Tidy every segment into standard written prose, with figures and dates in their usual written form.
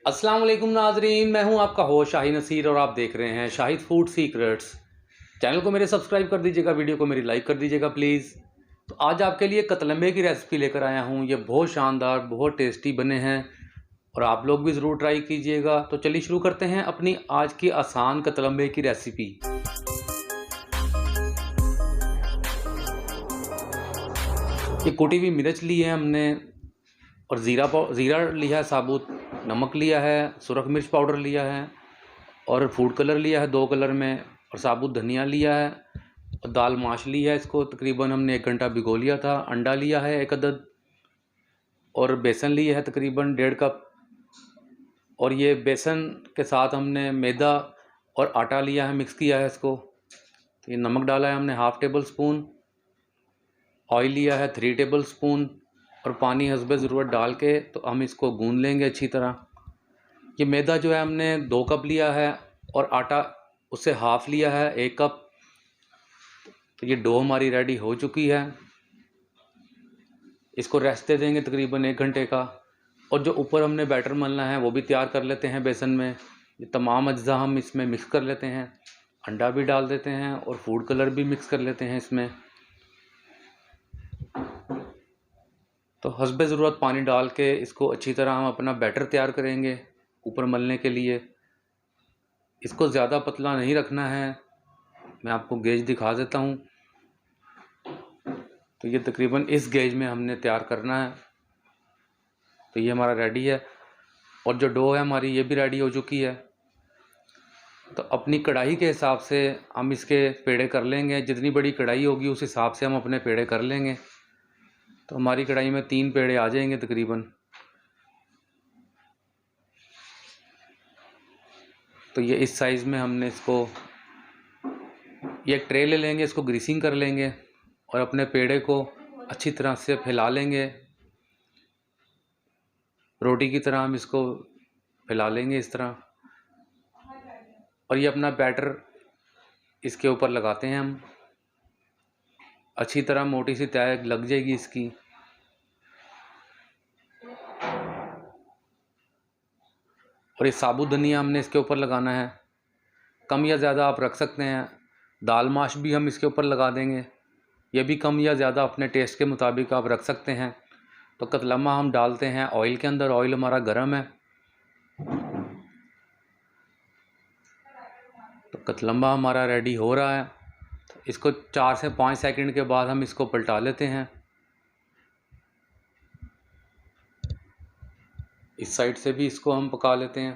अस्सलाम वालेकुम नाजरीन, मैं हूं आपका होस्ट शाहिद नसीर और आप देख रहे हैं शाहिद फूड सीक्रेट्स। चैनल को मेरे सब्सक्राइब कर दीजिएगा, वीडियो को मेरी लाइक कर दीजिएगा प्लीज़। तो आज आपके लिए कतलम्बे की रेसिपी लेकर आया हूं। ये बहुत शानदार, बहुत टेस्टी बने हैं और आप लोग भी ज़रूर ट्राई कीजिएगा। तो चलिए शुरू करते हैं अपनी आज की आसान कतलम्बे की रेसिपी। ये कुटी हुई मिर्च ली है हमने और ज़ीरा लिया है, साबुत नमक लिया है, सुरख मिर्च पाउडर लिया है और फूड कलर लिया है 2 कलर में, और साबुत धनिया लिया है और दाल माश ली है। इसको तकरीबन हमने 1 घंटा भिगो लिया था। अंडा लिया है 1 अदद और बेसन लिया है तकरीबन 1.5 कप। और ये बेसन के साथ हमने मैदा और आटा लिया है, मिक्स किया है इसको। तो ये नमक डाला है हमने 1/2 टेबल स्पून, ऑयल लिया है 3 टेबल स्पून और पानी हस्बे ज़रूरत डाल के तो हम इसको गूंद लेंगे अच्छी तरह। ये मैदा जो है हमने 2 कप लिया है और आटा उससे हाफ़ लिया है 1 कप। तो ये डो हमारी रेडी हो चुकी है। इसको रेस्ट दे देंगे तकरीबन 1 घंटे का। और जो ऊपर हमने बैटर मलना है वो भी तैयार कर लेते हैं बेसन में। ये तमाम अज्जा हम इसमें मिक्स कर लेते हैं, अंडा भी डाल देते हैं और फूड कलर भी मिक्स कर लेते हैं इसमें। तो हस्बे ज़रूरत पानी डाल के इसको अच्छी तरह हम अपना बैटर तैयार करेंगे ऊपर मलने के लिए। इसको ज़्यादा पतला नहीं रखना है, मैं आपको गेज दिखा देता हूँ। तो ये तकरीबन इस गेज में हमने तैयार करना है। तो ये हमारा रेडी है और जो डो है हमारी ये भी रेडी हो चुकी है। तो अपनी कढ़ाई के हिसाब से हम इसके पेड़े कर लेंगे। जितनी बड़ी कढ़ाई होगी उस हिसाब से हम अपने पेड़े कर लेंगे। तो हमारी कढ़ाई में 3 पेड़े आ जाएंगे तकरीबन। तो ये इस साइज़ में हमने इसको, ये एक ट्रे ले लेंगे, इसको ग्रीसिंग कर लेंगे और अपने पेड़े को अच्छी तरह से फैला लेंगे। रोटी की तरह हम इसको फैला लेंगे इस तरह। और ये अपना बैटर इसके ऊपर लगाते हैं हम। अच्छी तरह मोटी सी तय लग जाएगी इसकी। और ये साबुत धनिया हमने इसके ऊपर लगाना है, कम या ज़्यादा आप रख सकते हैं। दाल माश भी हम इसके ऊपर लगा देंगे, ये भी कम या ज़्यादा अपने टेस्ट के मुताबिक आप रख सकते हैं। तो कतलम्मा हम डालते हैं ऑयल के अंदर। ऑयल हमारा गर्म है। तो कतलम्मा हमारा रेडी हो रहा है। तो इसको 4 से 5 सेकंड के बाद हम इसको पलटा लेते हैं। इस साइड से भी इसको हम पका लेते हैं,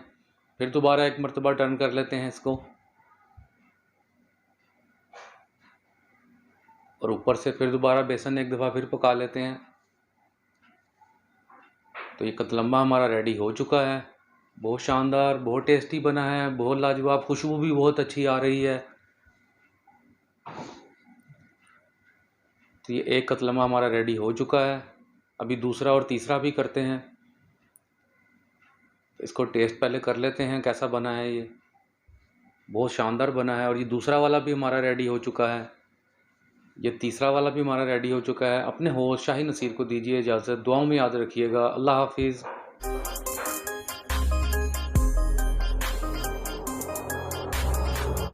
फिर दोबारा एक मरतबा टर्न कर लेते हैं इसको और ऊपर से फिर दोबारा बेसन एक दफ़ा फिर पका लेते हैं। तो ये कतलम्मा हमारा रेडी हो चुका है। बहुत शानदार, बहुत टेस्टी बना है, बहुत लाजवाब, खुशबू भी बहुत अच्छी आ रही है। तो ये एक कतलम्मा हमारा रेडी हो चुका है। अभी दूसरा और तीसरा भी करते हैं। तो इसको टेस्ट पहले कर लेते हैं कैसा बना है। ये बहुत शानदार बना है। और ये दूसरा वाला भी हमारा रेडी हो चुका है। ये तीसरा वाला भी हमारा रेडी हो चुका है। अपने होस्ट शाहिद नसीर को दीजिए इजाज़त। दुआओं में याद रखिएगा। अल्लाह हाफिज़।